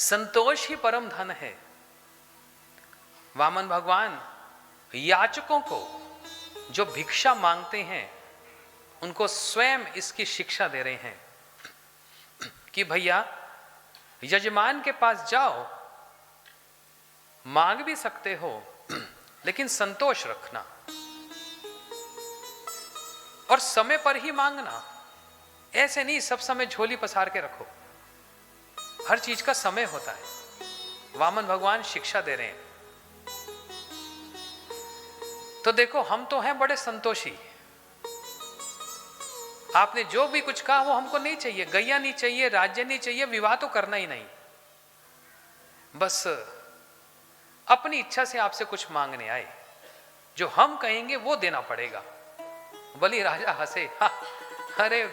संतोष ही परम धन है। वामन भगवान याचकों को जो भिक्षा मांगते हैं उनको स्वयं इसकी शिक्षा दे रहे हैं कि भैया यजमान के पास जाओ, मांग भी सकते हो लेकिन संतोष रखना और समय पर ही मांगना। ऐसे नहीं सब समय झोली पसार के रखो, हर चीज का समय होता है। वामन भगवान शिक्षा दे रहे हैं। तो देखो हम तो हैं बड़े संतोषी, आपने जो भी कुछ कहा वो हमको नहीं चाहिए, गैया नहीं चाहिए, राज्य नहीं चाहिए, विवाह तो करना ही नहीं, बस अपनी इच्छा से आपसे कुछ मांगने आए, जो हम कहेंगे वो देना पड़ेगा। बलि राजा हंसे, अरे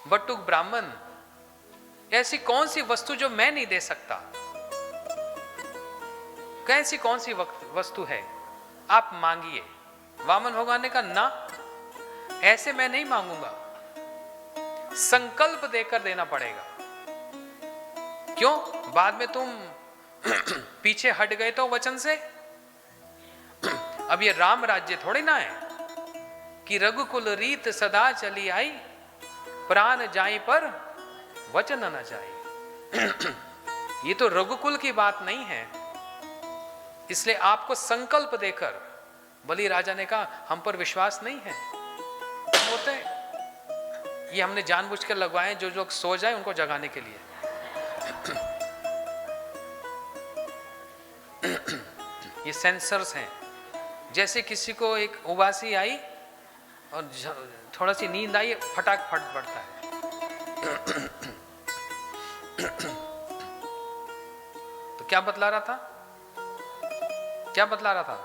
बटुक ब्राह्मण, ऐसी कौन सी वस्तु जो मैं नहीं दे सकता? कैसी कौन सी वस्तु है, आप मांगिए। वामन भगवान ने कहा ना, ऐसे मैं नहीं मांगूंगा, संकल्प देकर देना पड़ेगा। क्यों? बाद में तुम पीछे हट गए तो वचन से। अब ये राम राज्य थोड़ी ना है कि रघुकुल रीत सदा चली आई, प्राण जाए पर वचन न जाए। ये तो रघुकुल की बात नहीं है। इसलिए आपको संकल्प देकर, बलि राजा ने कहा हम पर विश्वास नहीं है, होते ये हमने जानबूझ कर लगवाए, जो लोग सो जाए उनको जगाने के लिए। ये सेंसर्स हैं। जैसे किसी को एक उबासी आई और थोड़ा सी नींद आई, फटाक फट पड़ता है। तो क्या बतला रहा था? क्या बतला रहा था?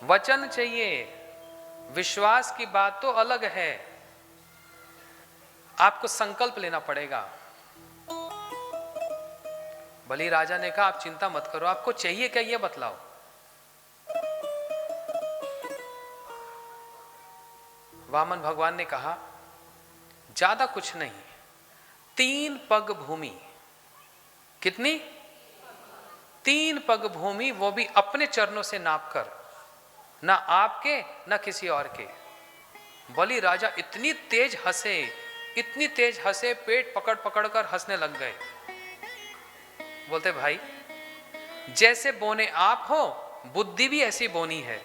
वचन चाहिए, विश्वास की बात तो अलग है, आपको संकल्प लेना पड़ेगा। बलि राजा ने कहा आप चिंता मत करो, आपको चाहिए क्या ये बतलाओ। वामन भगवान ने कहा ज्यादा कुछ नहीं, 3 पग भूमि। कितनी? 3 पग भूमि, वो भी अपने चरणों से नापकर, ना आपके ना किसी और के। बलि राजा इतनी तेज हंसे, इतनी तेज हंसे, पेट पकड़ पकड़ कर हंसने लग गए। बोलते भाई जैसे बोने आप हो, बुद्धि भी ऐसी बोनी है।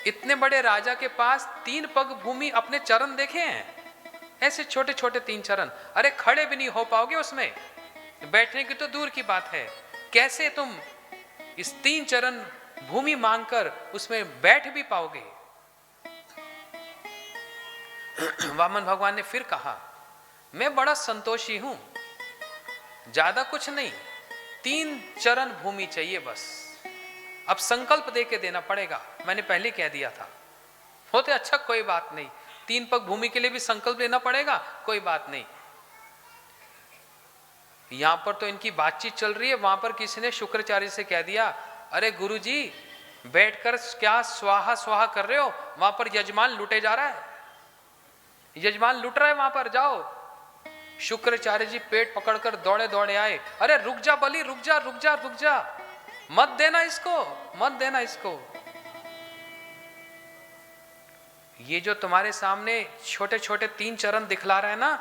इतने बड़े राजा के पास 3 पग भूमि, अपने चरण देखे हैं? ऐसे छोटे छोटे 3 चरण, अरे खड़े भी नहीं हो पाओगे उसमें, बैठने की तो दूर की बात है। कैसे तुम इस 3 चरण भूमि मांगकर उसमें बैठ भी पाओगे? वामन भगवान ने फिर कहा मैं बड़ा संतोषी हूं, ज्यादा कुछ नहीं, 3 चरण भूमि चाहिए बस। अब संकल्प दे के देना पड़ेगा, मैंने पहले कह दिया था। होते अच्छा कोई बात नहीं, 3 पग भूमि के लिए भी संकल्प लेना पड़ेगा, कोई बात नहीं। यहां पर तो इनकी बातचीत चल रही है, वहां पर किसी ने शुक्राचार्य से कह दिया अरे गुरुजी बैठकर क्या स्वाहा स्वाहा कर रहे हो, वहां पर यजमान लूटे जा रहा है, यजमान लूट रहा है, वहां पर जाओ। शुक्राचार्य जी पेट पकड़कर दौड़े दौड़े आए, अरे रुक जा बलि, रुक जा रुक जा रुक जा, मत देना इसको, मत देना इसको। ये जो तुम्हारे सामने छोटे छोटे 3 चरण दिखला रहा है ना,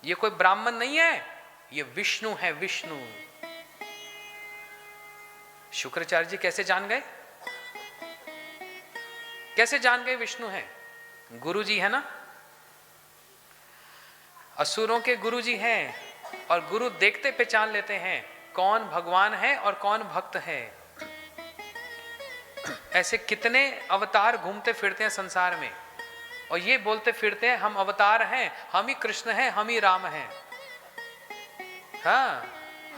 ये कोई ब्राह्मण नहीं है, ये विष्णु है, विष्णु। शुक्राचार्य जी कैसे जान गए? कैसे जान गए विष्णु है? गुरु जी है ना, असुरों के गुरु जी हैं, और गुरु देखते पहचान लेते हैं कौन भगवान है और कौन भक्त है। ऐसे कितने अवतार घूमते फिरते हैं संसार में, और ये बोलते फिरते हैं हम अवतार हैं, हम ही कृष्ण हैं, हम ही राम हैं। हाँ,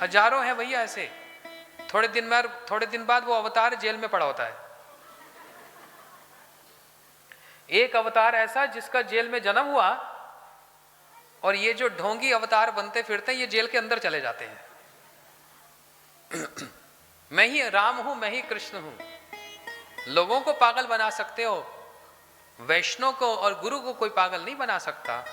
हजारों हैं भैया ऐसे। थोड़े दिन बाद वो अवतार जेल में पड़ा होता है। एक अवतार ऐसा जिसका जेल में जन्म हुआ, और ये जो ढोंगी अवतार बनते फिरते हैं ये जेल के अंदर चले जाते हैं। मैं ही राम हूं, मैं ही कृष्ण हूं। लोगों को पागल बना सकते हो, वैष्णव को और गुरु को कोई पागल नहीं बना सकता।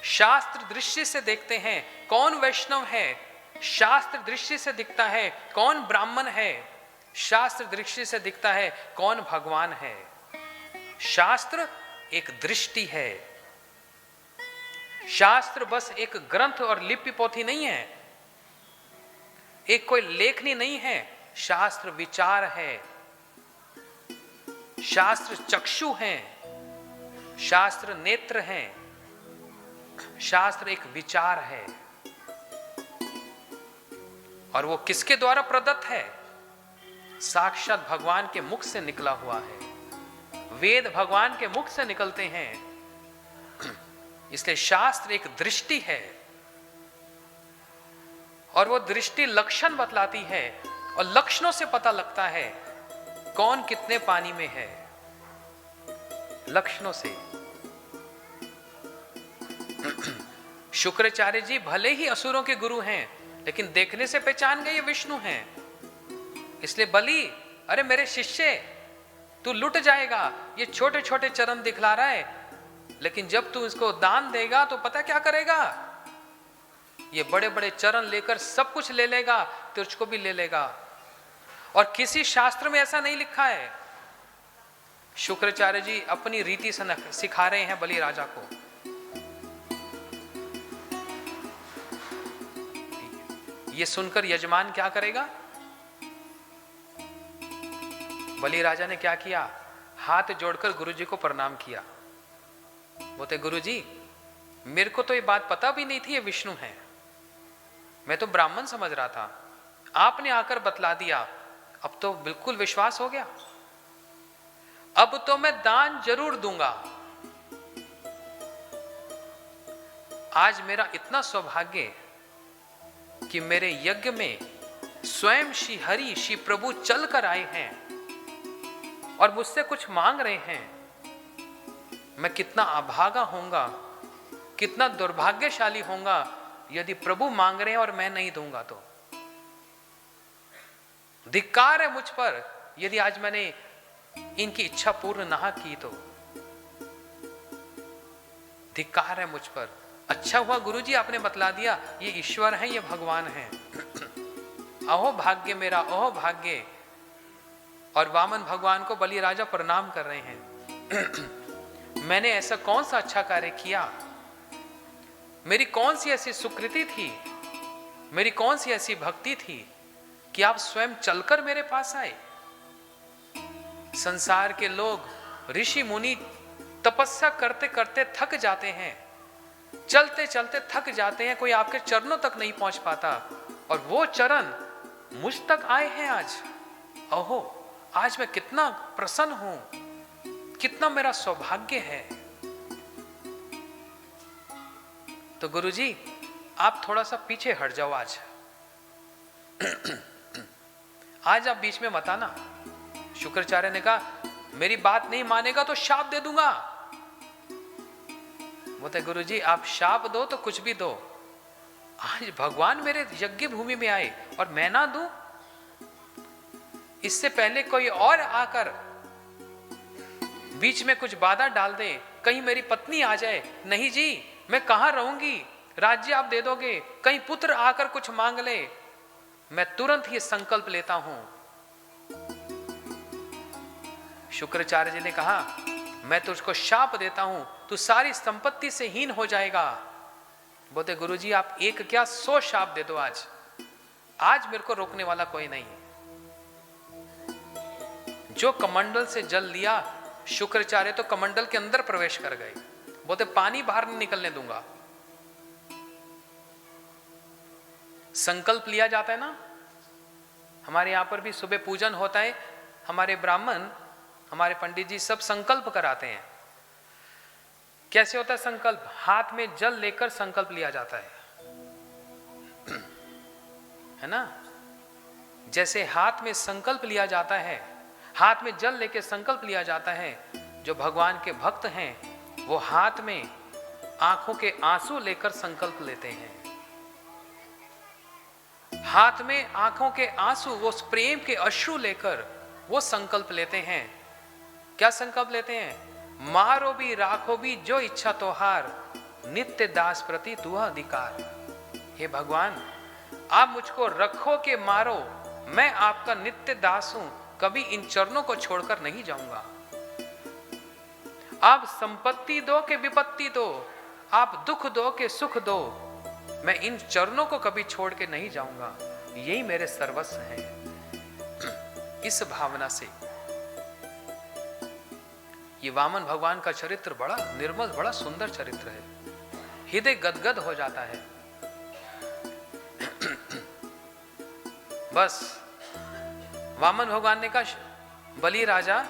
शास्त्र दृष्टि से देखते हैं कौन वैष्णव है, शास्त्र दृष्टि से दिखता है कौन ब्राह्मण है, शास्त्र दृष्टि से दिखता है कौन भगवान है। शास्त्र एक दृष्टि है, शास्त्र बस एक ग्रंथ और लिपि पोथी नहीं है, एक कोई लेखनी नहीं है। शास्त्र विचार है, शास्त्र चक्षु हैं, शास्त्र नेत्र हैं, शास्त्र एक विचार है। और वो किसके द्वारा प्रदत्त है? साक्षात भगवान के मुख से निकला हुआ है। वेद भगवान के मुख से निकलते हैं, इसलिए शास्त्र एक दृष्टि है और वो दृष्टि लक्षण बतलाती है और लक्षणों से पता लगता है कौन कितने पानी में है, लक्षणों से। शुक्राचार्य जी भले ही असुरों के गुरु हैं, लेकिन देखने से पहचान गए ये विष्णु हैं। इसलिए बलि, अरे मेरे शिष्य तू लुट जाएगा, ये छोटे छोटे चरण दिखला रहा है, लेकिन जब तू इसको दान देगा तो पता क्या करेगा, ये बड़े बड़े चरण लेकर सब कुछ ले लेगा, तुझको भी ले लेगा। और किसी शास्त्र में ऐसा नहीं लिखा है। शुक्राचार्य जी अपनी रीति से सिखा रहे हैं बलि राजा को। ये सुनकर यजमान क्या करेगा? बलि राजा ने क्या किया? हाथ जोड़कर गुरुजी को प्रणाम किया। बोलते गुरुजी, मेरे को तो ये बात पता भी नहीं थी ये विष्णु है, मैं तो ब्राह्मण समझ रहा था, आपने आकर बतला दिया, अब तो बिल्कुल विश्वास हो गया। अब तो मैं दान जरूर दूंगा। आज मेरा इतना सौभाग्य कि मेरे यज्ञ में स्वयं श्री हरि, श्री प्रभु चल कर आए हैं और मुझसे कुछ मांग रहे हैं। मैं कितना अभागा होऊंगा, कितना दुर्भाग्यशाली होऊंगा यदि प्रभु मांग रहे हैं और मैं नहीं दूंगा तो। धिक्कार है मुझ पर यदि आज मैंने इनकी इच्छा पूर्ण ना की तो। धिक्कार है मुझ पर। अच्छा हुआ गुरुजी आपने बतला दिया, ये ईश्वर है, ये भगवान है। अहो भाग्य मेरा, अहो भाग्य। और वामन भगवान को बलि राजा प्रणाम कर रहे हैं। मैंने ऐसा कौन सा अच्छा कार्य किया, मेरी कौन सी ऐसी सुकृति थी, मेरी कौन सी ऐसी भक्ति थी कि आप स्वयं चलकर मेरे पास आए। संसार के लोग, ऋषि मुनि तपस्या करते करते थक जाते हैं, चलते चलते थक जाते हैं, कोई आपके चरणों तक नहीं पहुंच पाता, और वो चरण मुझ तक आए हैं आज। ओहो, आज मैं कितना प्रसन्न हूं, कितना मेरा सौभाग्य है। तो गुरुजी आप थोड़ा सा पीछे हट जाओ आज। आज आप बीच में मत आना। शुक्राचार्य ने कहा मेरी बात नहीं मानेगा तो शाप दे दूंगा। बोलते गुरुजी आप शाप दो तो कुछ भी दो, आज भगवान मेरे यज्ञ भूमि में आए और मैं ना दूं। इससे पहले कोई और आकर बीच में कुछ बाधा डाल दे, कहीं मेरी पत्नी आ जाए, नहीं जी मैं कहां रहूंगी, राज्य आप दे दोगे, कहीं पुत्र आकर कुछ मांग ले, मैं तुरंत ही संकल्प लेता हूं। शुक्राचार्य जी ने कहा मैं तुझको शाप देता हूं, तू सारी संपत्ति से हीन हो जाएगा। बोलते गुरुजी आप एक क्या 100 शाप दे दो, आज मेरे को रोकने वाला कोई नहीं। जो कमंडल से जल लिया, शुक्राचार्य तो कमंडल के अंदर प्रवेश कर गए। बोलते पानी बाहर नहीं निकलने दूंगा। संकल्प लिया जाता है ना, हमारे यहां पर भी सुबह पूजन होता है, हमारे ब्राह्मण, हमारे पंडित जी सब संकल्प कराते हैं। कैसे होता है संकल्प? हाथ में जल लेकर संकल्प लिया जाता है ना। जैसे हाथ में संकल्प लिया जाता है, हाथ में जल लेकर संकल्प लिया जाता है, जो भगवान के भक्त हैं वो हाथ में आंखों के आंसू लेकर संकल्प लेते हैं। हाथ में आंखों के आंसू, वो प्रेम के अश्रु लेकर वो संकल्प लेते हैं। क्या संकल्प लेते हैं? मारो भी राखो भी जो इच्छा तोहार, नित्य दास प्रति तुह अधिकार। हे भगवान, आप मुझको रखो के मारो, मैं आपका नित्य दास हूं, कभी इन चरणों को छोड़कर नहीं जाऊंगा। आप संपत्ति दो के विपत्ति दो, आप दुख दो के सुख दो, मैं इन चरणों को कभी छोड़ के नहीं जाऊंगा, यही मेरे सर्वस्व हैं। इस भावना से ये वामन भगवान का चरित्र बड़ा निर्मल, बड़ा सुंदर चरित्र है, हृदय गदगद हो जाता है। बस वामन भगवान ने कहा, बलि राजा,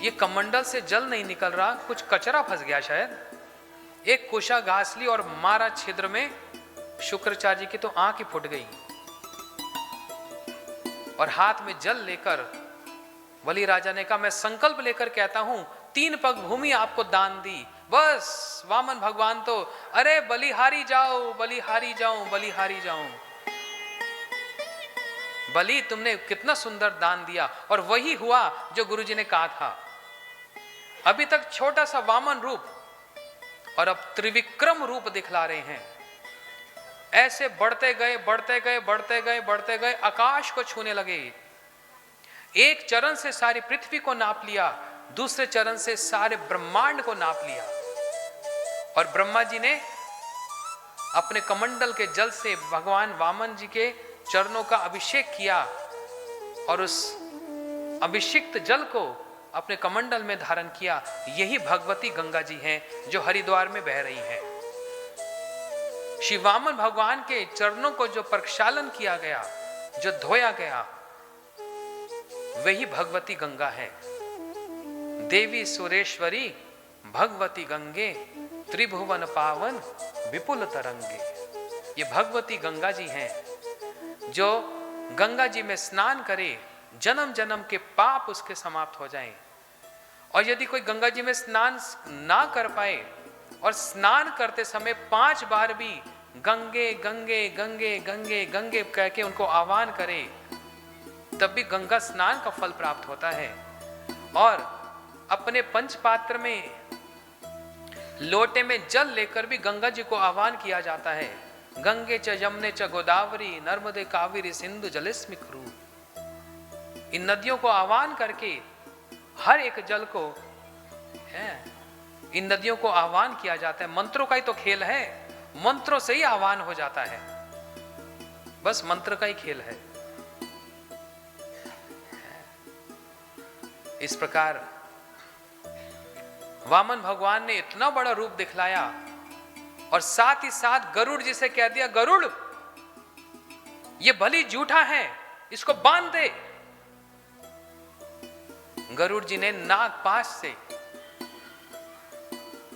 ये कमंडल से जल नहीं निकल रहा, कुछ कचरा फंस गया शायद। एक कुशा घास ली और मारा छिद्र में, शुक्राचार्य जी की तो आंख ही फूट गई। और हाथ में जल लेकर बलि राजा ने कहा, मैं संकल्प लेकर कहता हूं 3 पग भूमि आपको दान दी। बस वामन भगवान तो, अरे बलिहारी जाओ, बलिहारी जाऊं, बलिहारी जाऊं। बलि, तुमने कितना सुंदर दान दिया। और वही हुआ जो गुरुजी ने कहा था। अभी तक छोटा सा वामन रूप और अब त्रिविक्रम रूप दिखला रहे हैं। ऐसे बढ़ते गए, बढ़ते गए, बढ़ते गए, बढ़ते गए, आकाश को छूने लगे। एक चरण से सारी पृथ्वी को नाप लिया, दूसरे चरण से सारे ब्रह्मांड को नाप लिया। और ब्रह्मा जी ने अपने कमंडल के जल से भगवान वामन जी के चरणों का अभिषेक किया और उस अभिषिक्त जल को अपने कमंडल में धारण किया। यही भगवती गंगा जी हैं जो हरिद्वार में बह रही हैं। श्री वामन भगवान के चरणों को जो प्रक्षालन किया गया, जो धोया गया, वही भगवती गंगा है। देवी सुरेश्वरी भगवती गंगे, त्रिभुवन पावन विपुल तरंगे। ये भगवती गंगा जी हैं जो गंगा जी में स्नान करे, जन्म जन्म के पाप उसके समाप्त हो जाएं। और यदि कोई गंगा जी में स्नान ना कर पाए और स्नान करते समय 5 बार भी गंगे गंगे गंगे गंगे गंगे कह के उनको आह्वान करे, तब भी गंगा स्नान का फल प्राप्त होता है। और अपने पंचपात्र में लोटे में जल लेकर भी गंगा जी को आह्वान किया जाता है। गंगे च यमुने च गोदावरी नर्मदे कावेरी सिंधु जलेस्मिन् कुरु। इन नदियों को आह्वान करके हर एक जल को है, इन नदियों को आह्वान किया जाता है। मंत्रों का ही तो खेल है, मंत्रों से ही आह्वान हो जाता है, बस मंत्र का ही खेल है। इस प्रकार वामन भगवान ने इतना बड़ा रूप दिखलाया और साथ ही साथ गरुड़ जी से कह दिया, गरुड़ ये बलि झूठा है, इसको बांध दे। गरुड़ जी ने नागपाश से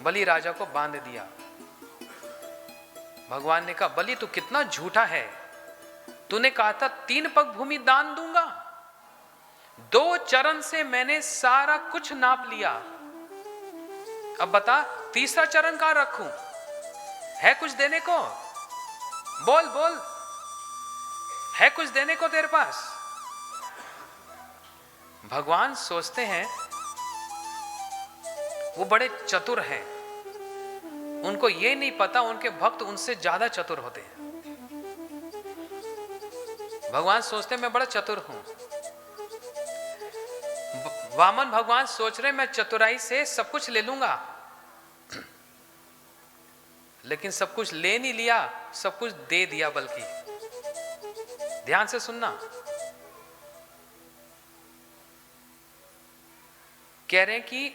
बलि राजा को बांध दिया। भगवान ने कहा, बलि तू कितना झूठा है, तूने कहा था 3 पग भूमि दान दूंगा, 2 चरण से मैंने सारा कुछ नाप लिया, अब बता तीसरा चरण कहां रखूं? है कुछ देने को? बोल बोल, है कुछ देने को तेरे पास? भगवान सोचते हैं वो बड़े चतुर हैं, उनको ये नहीं पता उनके भक्त उनसे ज्यादा चतुर होते हैं। भगवान सोचते हैं मैं बड़ा चतुर हूं। वामन भगवान सोच रहे मैं चतुराई से सब कुछ ले लूंगा, लेकिन सब कुछ ले नहीं लिया, सब कुछ दे दिया। बल्कि ध्यान से सुनना, कह रहे हैं कि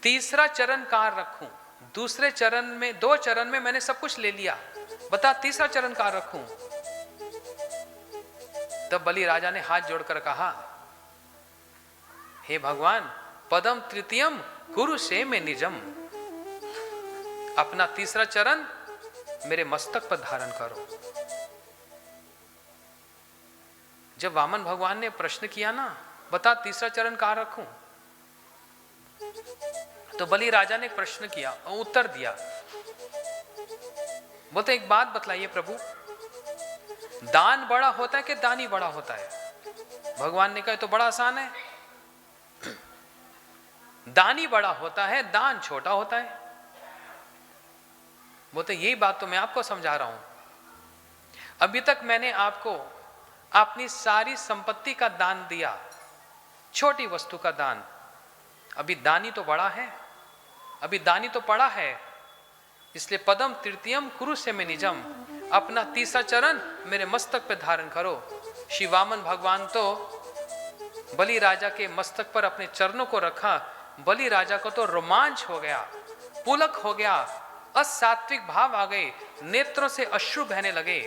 तीसरा चरण कहां रखूं? दूसरे चरण में, 2 चरण में मैंने सब कुछ ले लिया, बता तीसरा चरण कहां रखूं? तब बलि राजा ने हाथ जोड़कर कहा, हे भगवान, पदम तृतीयम कुरु से में निजम, अपना तीसरा चरण मेरे मस्तक पर धारण करो। जब वामन भगवान ने प्रश्न किया ना, बता तीसरा चरण कहां रखूं, तो बलि राजा ने प्रश्न किया और उत्तर दिया। बोलते एक बात बतलाइए प्रभु, दान बड़ा होता है कि दानी बड़ा होता है? भगवान ने कहा तो बड़ा आसान है, दानी बड़ा होता है, दान छोटा होता है। बोलते यही बात तो मैं आपको समझा रहा हूं। अभी तक मैंने आपको अपनी सारी संपत्ति का दान दिया, छोटी वस्तु का दान। अभी दानी तो बड़ा है, अभी दानी तो पड़ा है, इसलिए पदम तृतीयम कुरु से में निजम, अपना तीसरा चरण मेरे मस्तक पे धारण करो। श्री वामन भगवान तो बलि राजा के मस्तक पर अपने चरणों को रखा। बलि राजा को तो रोमांच हो गया, पुलक हो गया, असात्विक भाव आ गए, नेत्रों से अश्रु बहने लगे।